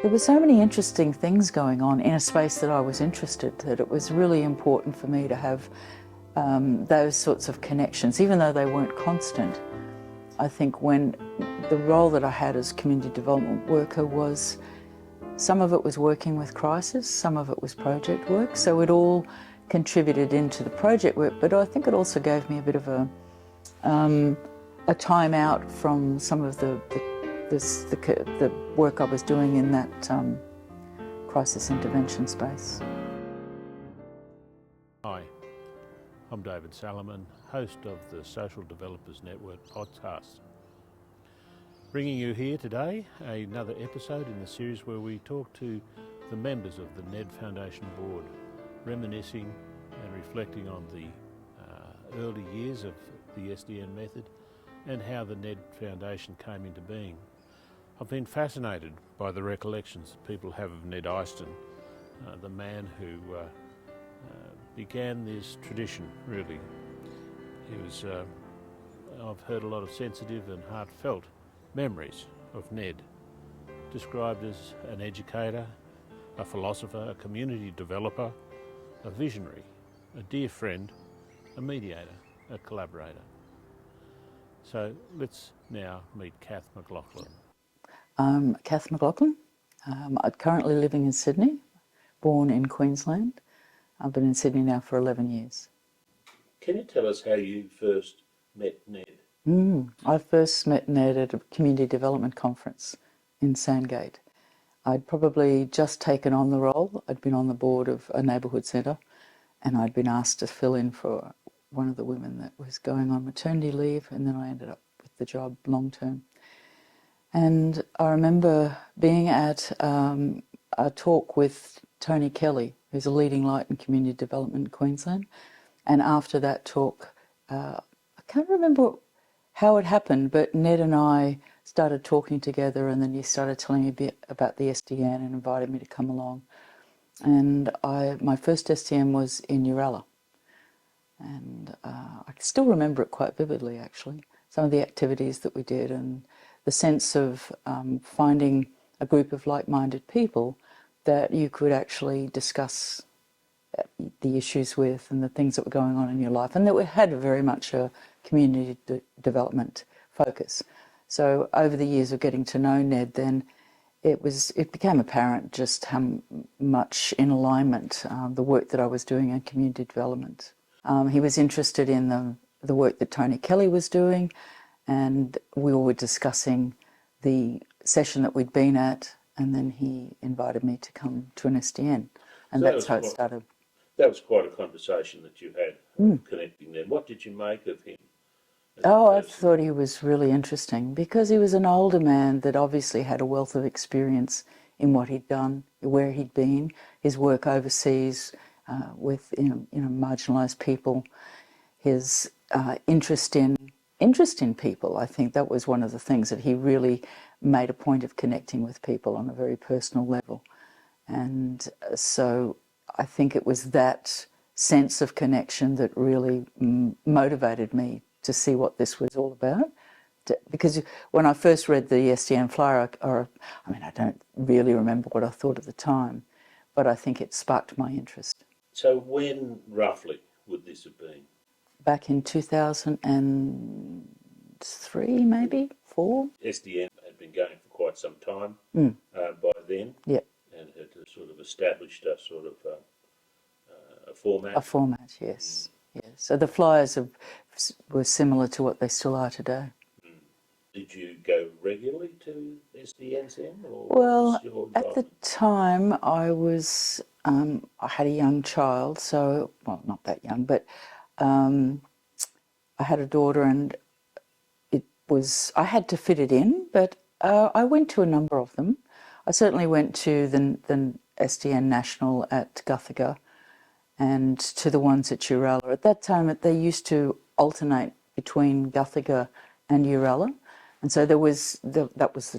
There were so many interesting things going on in a space that I was interested in, that it was really important for me to have those sorts of connections, even though they weren't constant. I think when the role that I had as community development worker was, some of it was working with crisis, some of it was project work, so it all contributed into the project work, but I think it also gave me a bit of a time out from some of the work I was doing in that crisis intervention space. Hi, I'm David Salomon, host of the Social Developers Network podcast. Bringing you here today, another episode in the series where we talk to the members of the Ned Foundation Board, reminiscing and reflecting on the early years of the SDN method and how the Ned Foundation came into being. I've been fascinated by the recollections that people have of Ned Iceton, the man who began this tradition, really. He was, I've heard a lot of sensitive and heartfelt memories of Ned, described as an educator, a philosopher, a community developer, a visionary, a dear friend, a mediator, a collaborator. So let's now meet Kath McLachlan. Kath McLachlan. I'm currently living in Sydney, born in Queensland. I've been in Sydney now for 11 years. Can you tell us how you first met Ned? I first met Ned at a community development conference in Sandgate. I'd probably just taken on the role. I'd been on the board of a neighbourhood centre and I'd been asked to fill in for one of the women that was going on maternity leave, and then I ended up with the job long term. And I remember being at a talk with Tony Kelly, who's a leading light in community development in Queensland, and after that talk, I can't remember how it happened, but Ned and I started talking together, and then he started telling me a bit about the SDN and invited me to come along. And my first SDN was in Uralla, and I still remember it quite vividly, actually, some of the activities that we did and the sense of finding a group of like-minded people that you could actually discuss the issues with and the things that were going on in your life, and that we had very much a community development focus. So over the years of getting to know Ned, then it became apparent just how much in alignment the work that I was doing in community development. He was interested in the work that Tony Kelly was doing, and we were discussing the session that we'd been at, and then he invited me to come to an SDN, and so that's how it started. That was quite a conversation that you had, connecting Ned. What did you make of him? I thought he was really interesting because he was an older man that obviously had a wealth of experience in what he'd done, where he'd been, his work overseas with marginalised people, his interest in people. I think that was one of the things that he really made a point of connecting with people on a very personal level. And so I think it was that sense of connection that really motivated me to see what this was all about. Because when I first read the SDN flyer, I don't really remember what I thought at the time, but I think it sparked my interest. So when, roughly, would this have been? Back in 2003, maybe, 4. SDN had been going for quite some time by then, yep. And had sort of established a sort of a format. A format, yes. Yes. So the flyers were similar to what they still are today. Did you go regularly to SDNs then? Well, at the time I was, I had a young child, so, well, not that young, but I had a daughter, and I had to fit it in, but I went to a number of them. I certainly went to the SDN National at Guthaga and to the ones at Uralla. At that time, they used to alternate between Guthaga and Uralla, and so that was the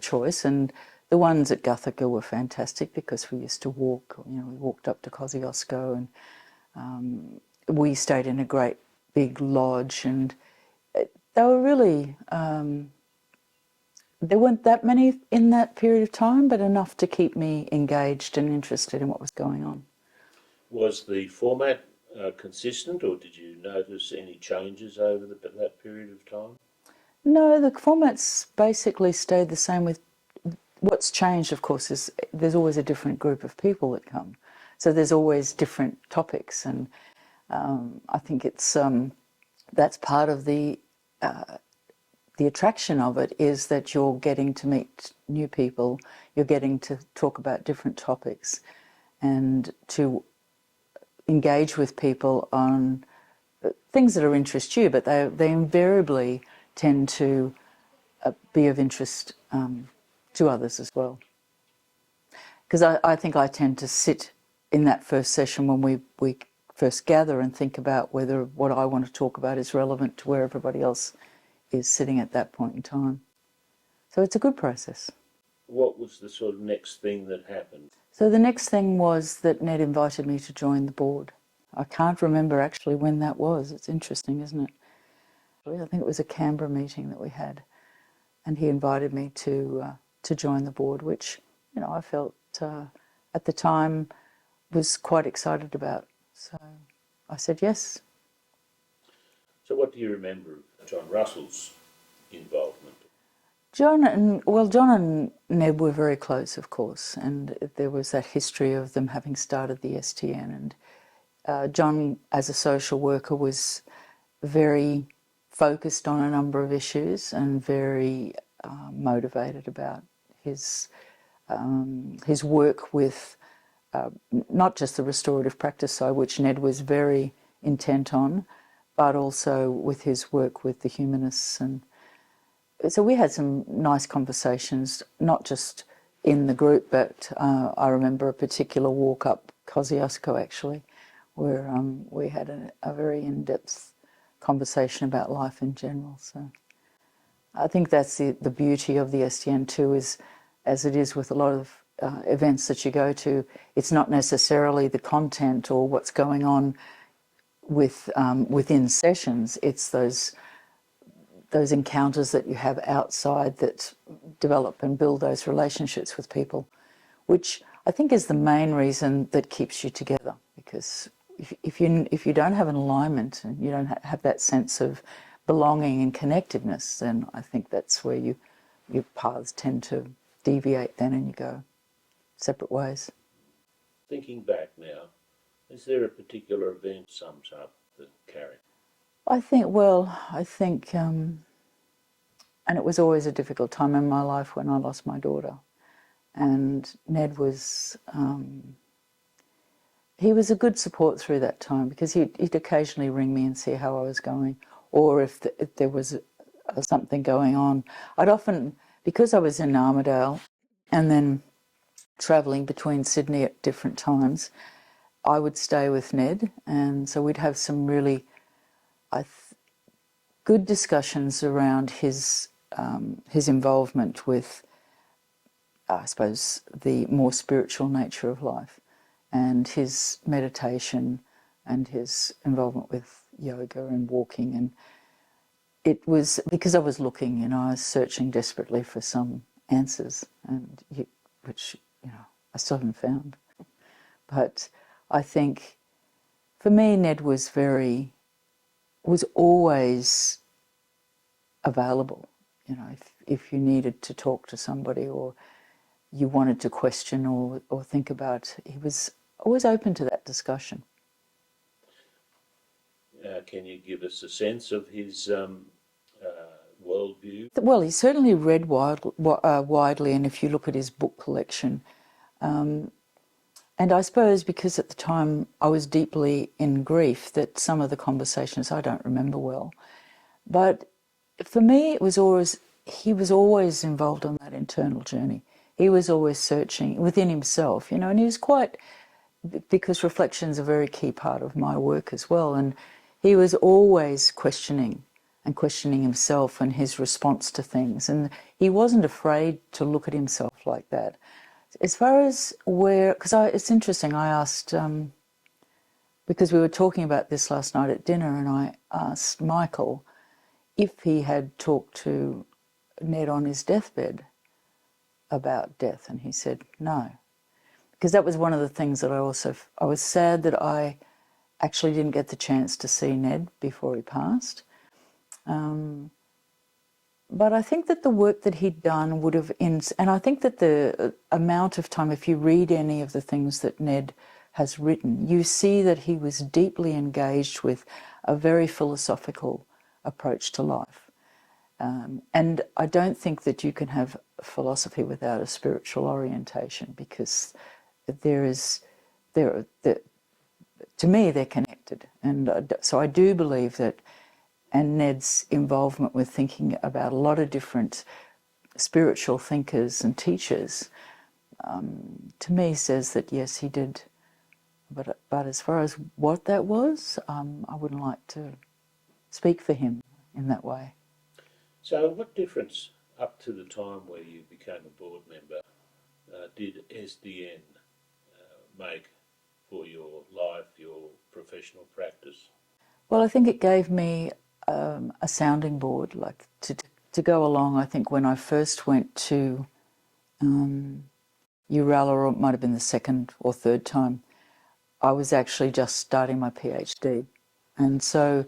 choice. And the ones at Guthaga were fantastic because we used to walk. We walked up to Kosciuszko, and we stayed in a great big lodge, and they were really There weren't that many in that period of time, but enough to keep me engaged and interested in what was going on. Was the format consistent, or did you notice any changes over that period of time? No, the formats basically stayed the same. With what's changed, of course, is there's always a different group of people that come. So there's always different topics, and I think it's that's part of the attraction of it, is that you're getting to meet new people, you're getting to talk about different topics, and to engage with people on things that are interest you, but they invariably tend to be of interest to others as well. Because I think I tend to sit in that first session when we first gather and think about whether what I want to talk about is relevant to where everybody else is sitting at that point in time. So it's a good process. What was the sort of next thing that happened? So the next thing was that Ned invited me to join the board. I can't remember actually when that was. It's interesting, isn't it? I think it was a Canberra meeting that we had, and he invited me to join the board, which, you know, I felt at the time was quite excited about. So I said yes. So what do you remember of John Russell's involvement? John and Ned were very close, of course, and there was that history of them having started the STN. And John, as a social worker, was very focused on a number of issues and very motivated about his work with not just the restorative practice side, which Ned was very intent on, but also with his work with the humanists. And so we had some nice conversations, not just in the group, but I remember a particular walk up Kosciuszko, actually, where we had a very in-depth conversation about life in general. So I think that's the beauty of the STN too, is, as it is with a lot of events that you go to, it's not necessarily the content or what's going on within sessions. It's those encounters that you have outside that develop and build those relationships with people, which I think is the main reason that keeps you together. Because if you don't have an alignment and you don't have that sense of belonging and connectedness, then I think that's where your paths tend to deviate then, and you go separate ways. Thinking back now, is there a particular event sums up the character? I think, and it was always a difficult time in my life when I lost my daughter. And Ned was, he was a good support through that time, because he'd occasionally ring me and see how I was going, or if there was something going on. I'd often, because I was in Armidale and then travelling between Sydney at different times, I would stay with Ned, and so we'd have some really good discussions around his involvement with, I suppose, the more spiritual nature of life, and his meditation and his involvement with yoga and walking. And it was because I was looking, you know, I was searching desperately for some answers, and which, you know, I still haven't found. But I think for me, Ned was always available. You know, if you needed to talk to somebody or you wanted to question or think about, he was always open to that discussion. Can you give us a sense of his worldview? Well, he certainly read widely, and if you look at his book collection, and I suppose because at the time I was deeply in grief, that some of the conversations I don't remember well. But for me, he was always involved on that internal journey. He was always searching within himself, you know, and he was quite, because reflection's a very key part of my work as well, and he was always questioning himself and his response to things, and he wasn't afraid to look at himself like that. As far as it's interesting, I asked, because we were talking about this last night at dinner, and I asked Michael if he had talked to Ned on his deathbed about death, and he said no. Because that was one of the things that I was sad that I actually didn't get the chance to see Ned before he passed. But I think that the work that he'd done would have, and I think that the amount of time, if you read any of the things that Ned has written, you see that he was deeply engaged with a very philosophical approach to life. And I don't think that you can have philosophy without a spiritual orientation, because to me, they're connected. And so I do believe that, and Ned's involvement with thinking about a lot of different spiritual thinkers and teachers, to me says that yes, he did. But as far as what that was, I wouldn't like to speak for him in that way. So what difference up to the time where you became a board member did SDN make for your life, your professional practice? Well, I think it gave me a sounding board, like to go along. I think when I first went to Uralla, or it might have been the second or third time, I was actually just starting my PhD. And so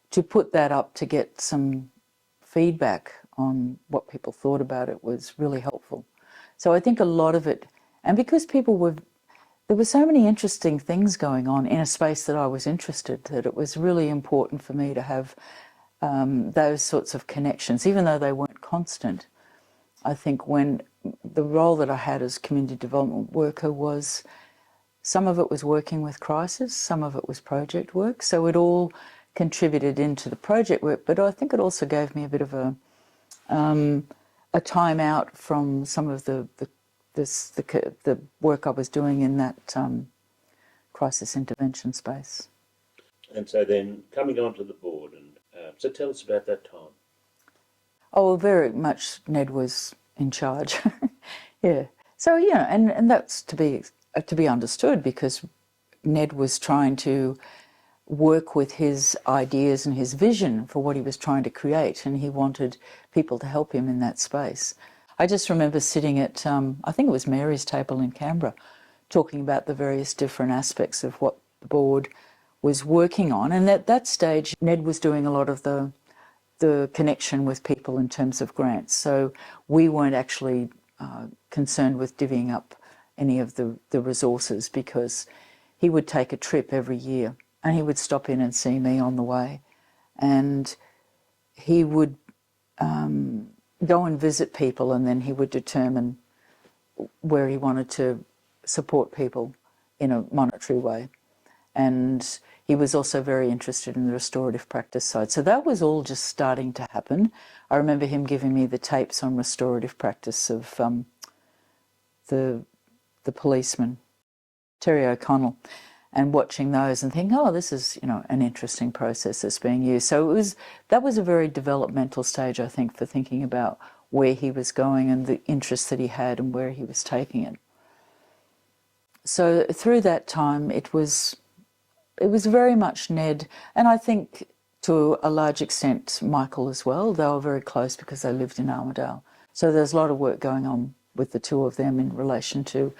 to put that up to get some feedback on what people thought about it was really helpful. So I think a lot of it, and because there were so many interesting things going on in a space that I was interested, that it was really important for me to have those sorts of connections, even though they weren't constant. I think when the role that I had as community development worker was, some of it was working with crisis, some of it was project work, so it all contributed into the project work, but I think it also gave me a bit of a time out from some of the work I was doing in that crisis intervention space. And so then coming onto the board, and so tell us about that time. Oh, well, very much Ned was in charge. Yeah. So, and that's to be understood, because Ned was trying to work with his ideas and his vision for what he was trying to create, and he wanted people to help him in that space. I just remember sitting at, I think it was Mary's table in Canberra, talking about the various different aspects of what the board was working on, and at that stage Ned was doing a lot of the connection with people in terms of grants, so we weren't actually concerned with divvying up any of the resources, because he would take a trip every year and he would stop in and see me on the way, and he would go and visit people, and then he would determine where he wanted to support people in a monetary way. And he was also very interested in the restorative practice side. So that was all just starting to happen. I remember him giving me the tapes on restorative practice of the policeman, Terry O'Connell, and watching those and thinking, oh, this is, an interesting process that's being used. So that was a very developmental stage, I think, for thinking about where he was going and the interest that he had and where he was taking it. So through that time, it was very much Ned, and I think to a large extent Michael as well. They were very close because they lived in Armidale. So there's a lot of work going on with the two of them in relation to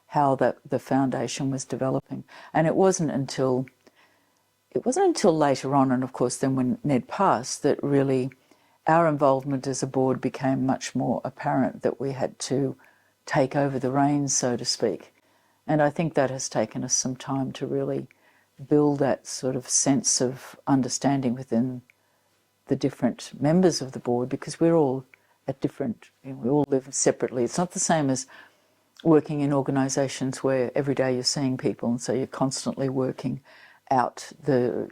how the foundation was developing. And it wasn't until later on, and of course then when Ned passed, that really our involvement as a board became much more apparent, that we had to take over the reins, so to speak. And I think that has taken us some time to really build that sort of sense of understanding within the different members of the board, because we're all at different, we all live separately. It's not the same as working in organisations where every day you're seeing people, and so you're constantly working out the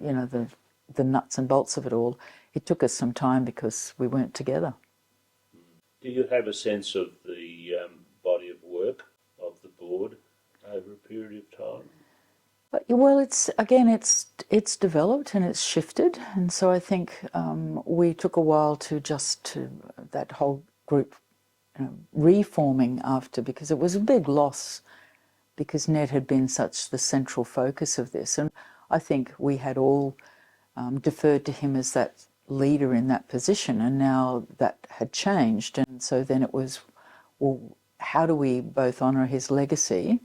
nuts and bolts of it all. It took us some time because we weren't together. Do you have a sense of the body of work of the board over a period of time? Well, it's developed and it's shifted, and so I think we took a while to that whole group reforming after, because it was a big loss, because Ned had been such the central focus of this, and I think we had all deferred to him as that leader in that position, and now that had changed. And so then it was, well, how do we both honour his legacy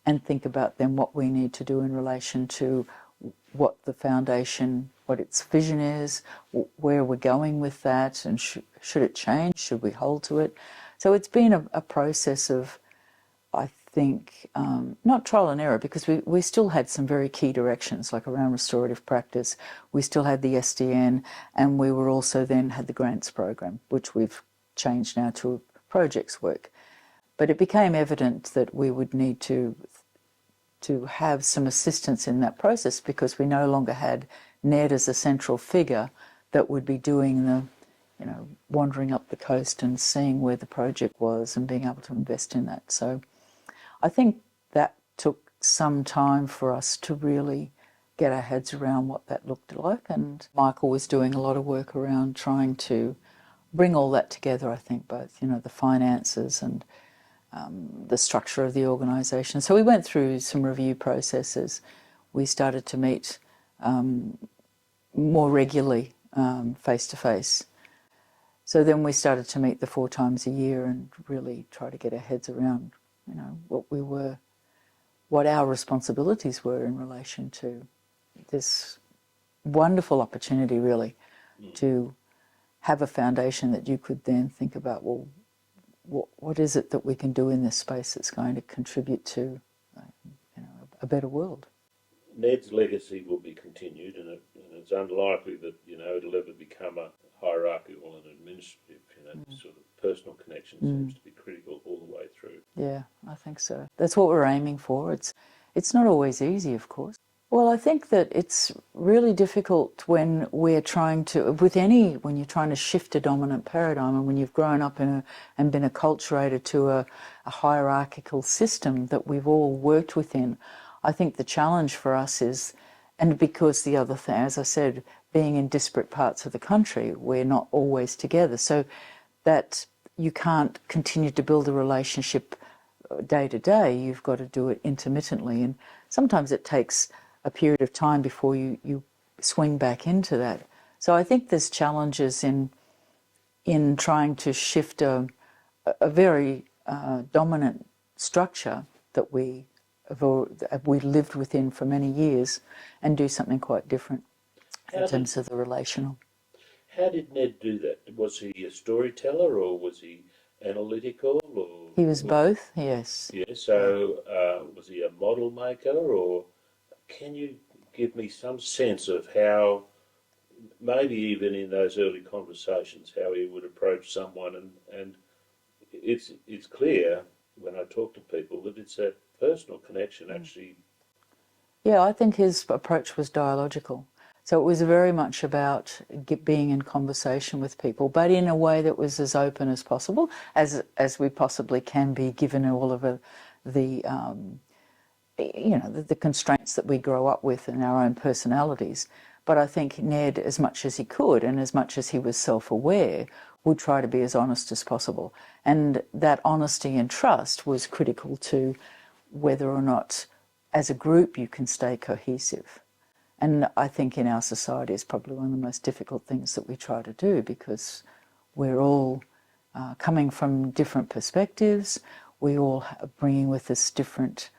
and think about then what we need to do in relation to what the foundation, what its vision is, where we're going with that, and should it change, should we hold to it? So it's been a process of, I think, not trial and error, because we still had some very key directions, like around restorative practice. We still had the SDN, and we were also then had the grants program, which we've changed now to projects work. But it became evident that we would need to have some assistance in that process, because we no longer had Ned as a central figure that would be doing the, wandering up the coast and seeing where the project was and being able to invest in that. So I think that took some time for us to really get our heads around what that looked like, and Michael was doing a lot of work around trying to bring all that together, I think, both, the finances and the structure of the organisation. So we went through some review processes. We started to meet more regularly, face-to-face. So then we started to meet the 4 times a year and really try to get our heads around, what our responsibilities were in relation to this wonderful opportunity, really, to have a foundation that you could then think about, well, what is it that we can do in this space that's going to contribute to a better world? Ned's legacy will be continued, and it's unlikely that it'll ever become a hierarchical and administrative. Sort of personal connection seems to be critical all the way through. Yeah, I think so. That's what we're aiming for. It's not always easy, of course. Well, I think that it's really difficult when we're trying to, when you're trying to shift a dominant paradigm, and when you've grown up and been acculturated to a hierarchical system that we've all worked within. I think the challenge for us is, and because the other thing, as I said, being in disparate parts of the country, we're not always together, so that you can't continue to build a relationship day to day. You've got to do it intermittently, and sometimes it takes a period of time before you swing back into that. So I think there's challenges in trying to shift a very dominant structure that we lived within for many years, and do something quite different in terms of the relational. How did Ned do that? Was he a storyteller, or was he analytical? Or He was both, yes. Yeah, so was he a model maker, or can you give me some sense of how, maybe even in those early conversations, how he would approach someone? And it's clear when I talk to people that it's that personal connection actually. Yeah, I think his approach was dialogical. So it was very much about being in conversation with people, but in a way that was as open as possible, as we possibly can be, given all of the constraints that we grow up with in our own personalities. But I think Ned, as much as he could and as much as he was self-aware, would try to be as honest as possible. And that honesty and trust was critical to whether or not, as a group, you can stay cohesive. And I think in our society it's probably one of the most difficult things that we try to do, because we're all coming from different perspectives. We all are bringing with us different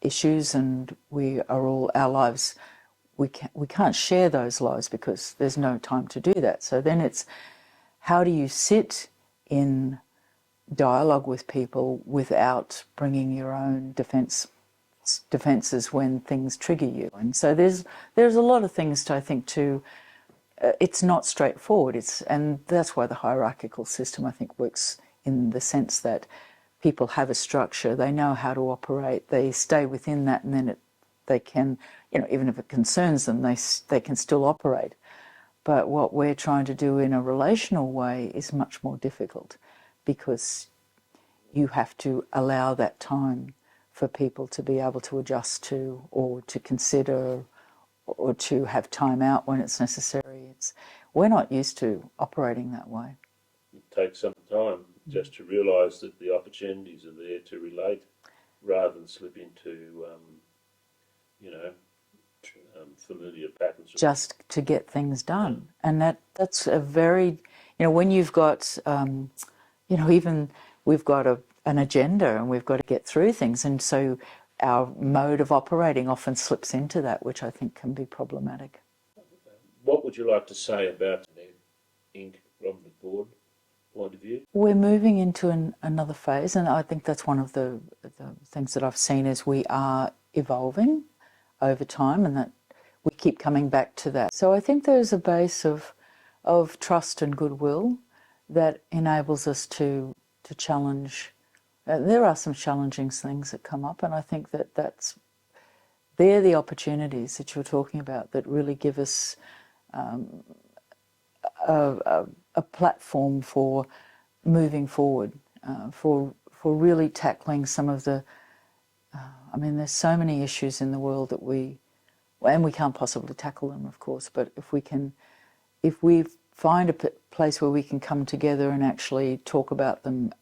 issues, and we are all, our lives, we can't share those lives because there's no time to do that. So then it's, how do you sit in dialogue with people without bringing your own defences when things trigger you? And so there's a lot of things to, I think, it's not straightforward. And that's why the hierarchical system, I think, works in the sense that people have a structure, they know how to operate, they stay within that, and then they can, even if it concerns them, they can still operate. But what we're trying to do in a relational way is much more difficult, because you have to allow that time for people to be able to adjust to, or to consider, or to have time out when it's necessary. We're not used to operating that way. It takes some time just to realise that the opportunities are there to relate, rather than slip into, familiar patterns. Just to get things done. And that's a very, when you've got, even we've got an agenda and we've got to get through things. And so our mode of operating often slips into that, which I think can be problematic. What would you like to say about Ned Inc. from the board point of view? We're moving into another phase, and I think that's one of the things that I've seen is we are evolving over time, and that we keep coming back to that. So I think there's a base of trust and goodwill that enables us to challenge. There are some challenging things that come up, and I think they're the opportunities that you're talking about that really give us a platform for moving forward, for really tackling some of the. There's so many issues in the world that we can't possibly tackle them, of course. But if we find a place where we can come together and actually talk about them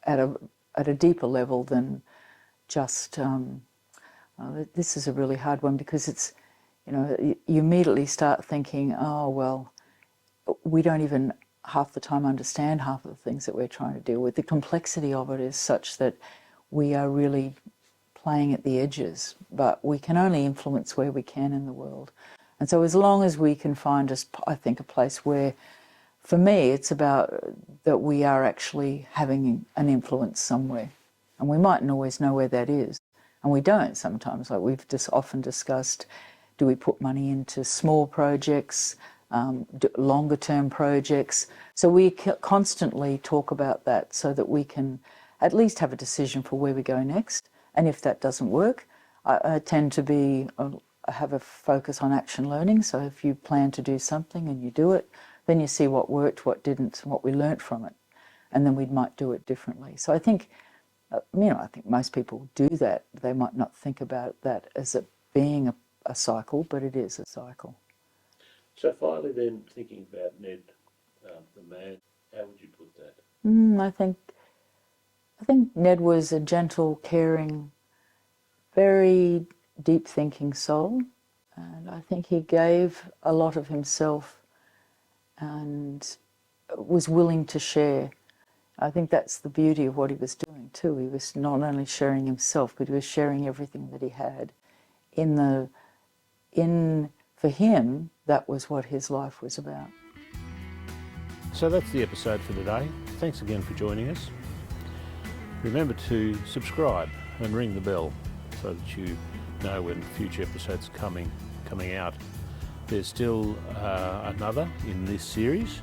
at a deeper level than just. This is a really hard one because it's, you immediately start thinking, oh well, we don't even half the time understand half of the things that we're trying to deal with. The complexity of it is such that we are really playing at the edges, but we can only influence where we can in the world. And so as long as we can find, I think, a place where, for me, it's about that we are actually having an influence somewhere. And we mightn't always know where that is. And we don't sometimes. Like we've just often discussed, do we put money into small projects, longer term projects? So we constantly talk about that so that we can at least have a decision for where we go next. And if that doesn't work, I tend to have a focus on action learning. So if you plan to do something and you do it, then you see what worked, what didn't, and what we learnt from it. And then we might do it differently. So I think, I think most people do that. They might not think about that as it being a cycle, but it is a cycle. So finally then, thinking about Ned, the man, how would you put that? I think Ned was a gentle, caring, very deep thinking soul. And I think he gave a lot of himself and was willing to share. I think that's the beauty of what he was doing too. He was not only sharing himself, but he was sharing everything that he had. For him, that was what his life was about. So that's the episode for today. Thanks again for joining us. Remember to subscribe and ring the bell so that you know when future episodes are coming out. There's still another in this series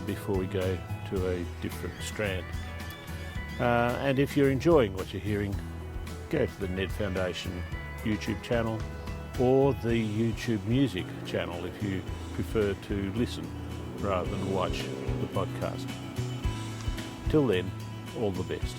before we go to a different strand. And if you're enjoying what you're hearing, go to the Ned Foundation YouTube channel or the YouTube Music channel if you prefer to listen rather than watch the podcast. Till then, all the best.